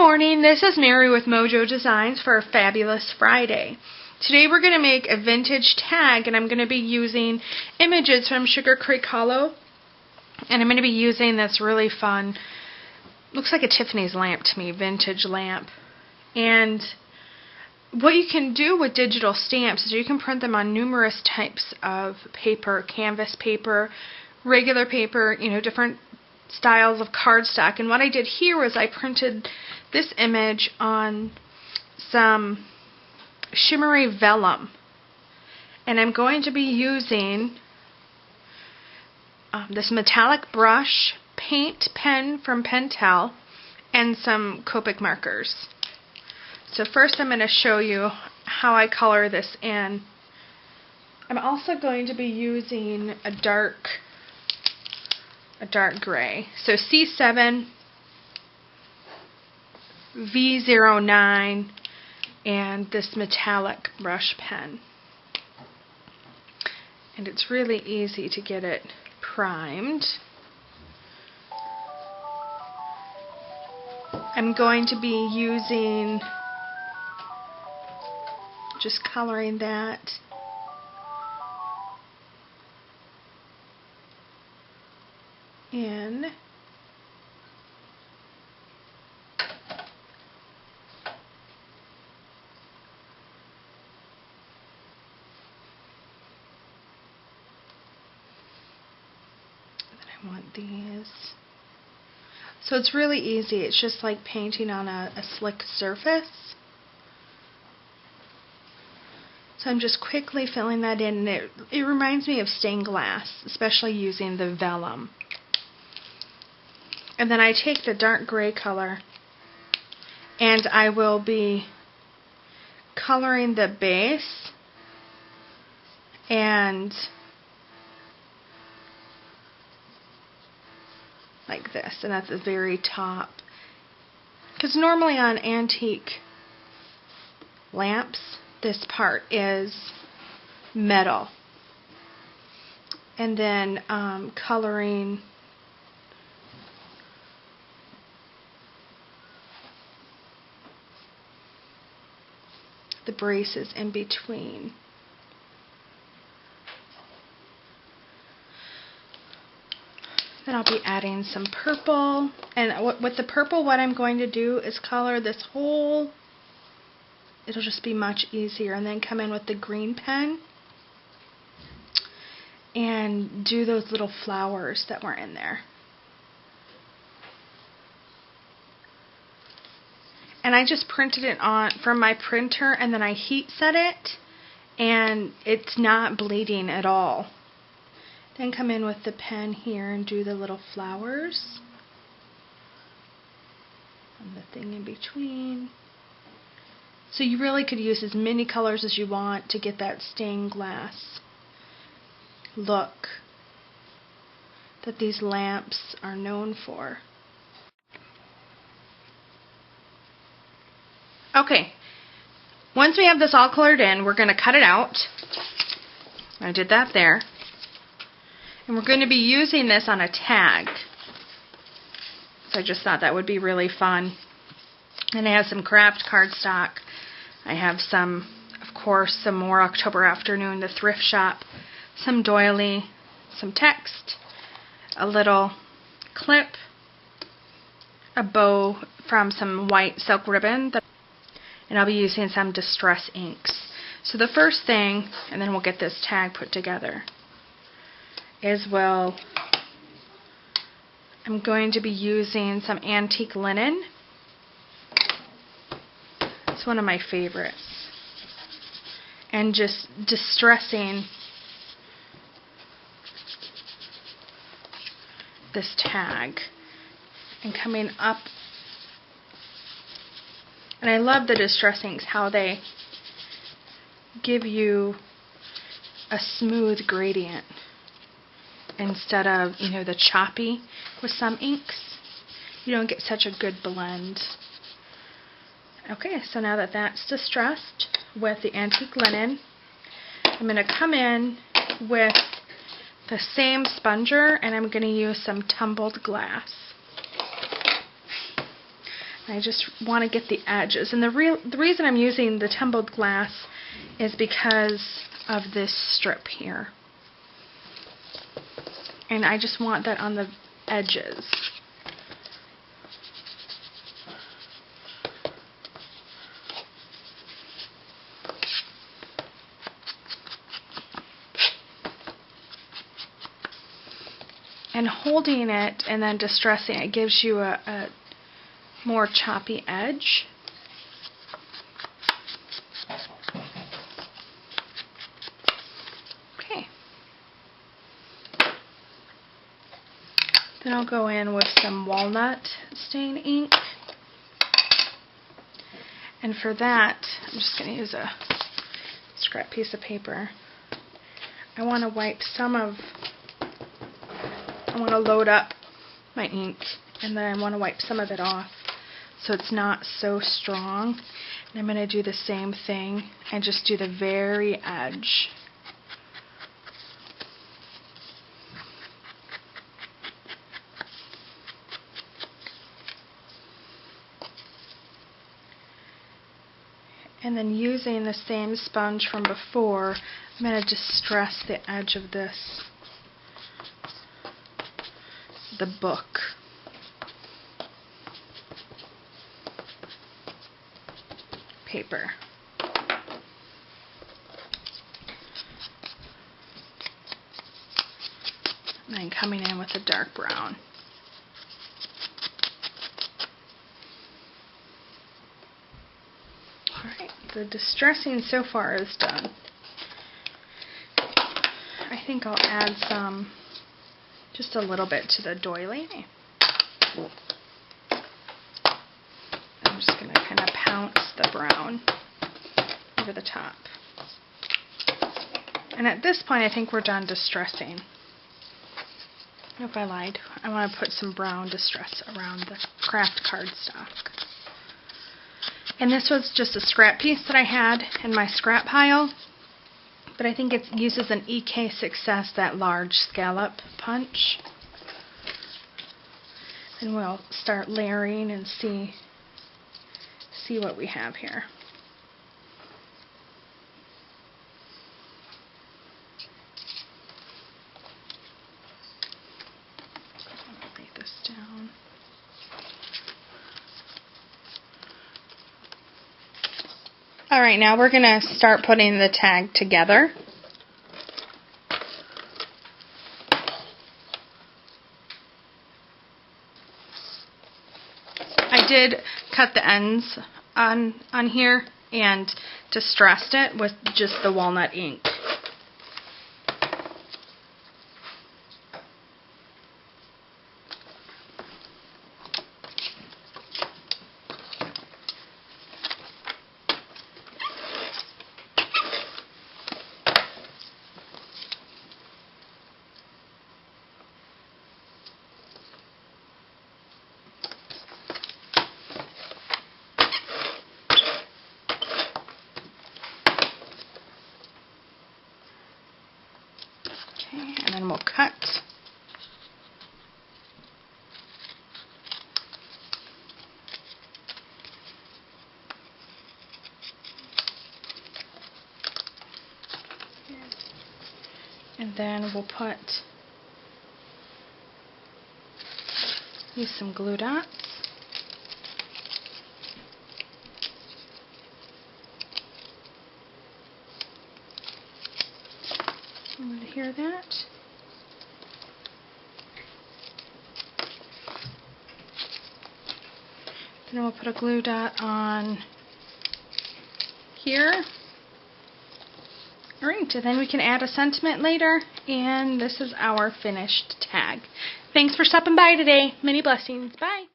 morning, this is Mary with Mojo Designs for a fabulous Friday. Today we're going to make a vintage tag, and I'm going to be using images from Sugar Creek Hollow, and I'm going to be using this really fun, looks like a Tiffany's lamp to me, vintage lamp. And what you can do with digital stamps is you can print them on numerous types of paper, canvas paper, regular paper, different styles of cardstock. And what I did here was I printed this image on some shimmery vellum, and I'm going to be using this metallic brush, paint pen from Pentel, and some Copic markers. So first I'm going to show you how I color this in. I'm also going to be using a dark gray. So C7, V09, and this metallic brush pen. And it's really easy to get it primed. I'm going to be using, just coloring that. In. I want these. So it's really easy. It's just like painting on a slick surface. So I'm just quickly filling that in, and it reminds me of stained glass, especially using the vellum. And then I take the dark gray color and I will be coloring the base and like this, and at the very top. Because normally on antique lamps, this part is metal. And then coloring the braces in between. Then I'll be adding some purple, and with the purple what I'm going to do is color this whole, it'll just be much easier, and then come in with the green pen and do those little flowers that were in there. And I just printed it on from my printer, and then I heat set it, and it's not bleeding at all. Then come in with the pen here and do the little flowers and the thing in between. So you really could use as many colors as you want to get that stained glass look that these lamps are known for. Okay, once we have this all colored in, we're going to cut it out. I did that there. And we're going to be using this on a tag. So I just thought that would be really fun. And I have some craft cardstock. I have some, of course, some more October Afternoon, the thrift shop, some doily, some text, a little clip, a bow from some white silk ribbon, and I'll be using some distress inks. So the first thing, and then we'll get this tag put together, is I'm going to be using some antique linen. It's one of my favorites. And just distressing this tag and coming up. And I love the distress inks, how they give you a smooth gradient instead of, the choppy with some inks. You don't get such a good blend. Okay, so now that that's distressed with the antique linen, I'm going to come in with the same sponger, and I'm going to use some tumbled glass. I just want to get the edges. And the reason I'm using the tumbled glass is because of this strip here. And I just want that on the edges. And holding it and then distressing it gives you a more choppy edge. Okay. Then I'll go in with some walnut stain ink. And for that, I'm just going to use a scrap piece of paper. I want to wipe I want to load up my ink, and then I want to wipe some of it off so it's not so strong. And I'm going to do the same thing and just do the very edge. And then using the same sponge from before, I'm going to distress the edge of the book. Paper. And then coming in with a dark brown. Alright, the distressing so far is done. I think I'll add some, just a little bit to the doily. I'm just going to kind of pounce the brown over the top. And at this point I think we're done distressing. If I lied, I want to put some brown distress around the craft cardstock. And this was just a scrap piece that I had in my scrap pile, but I think it uses an EK Success, that large scallop punch. And we'll start layering and see what we have here. I'll lay this down. Alright, now we're going to start putting the tag together. I did cut the ends on here and distressed it with just the walnut ink. Okay, and then we'll cut. And then we'll use some glue dots. You to hear that? Then we'll put a glue dot on here. Alright, and then we can add a sentiment later, and this is our finished tag. Thanks for stopping by today. Many blessings. Bye.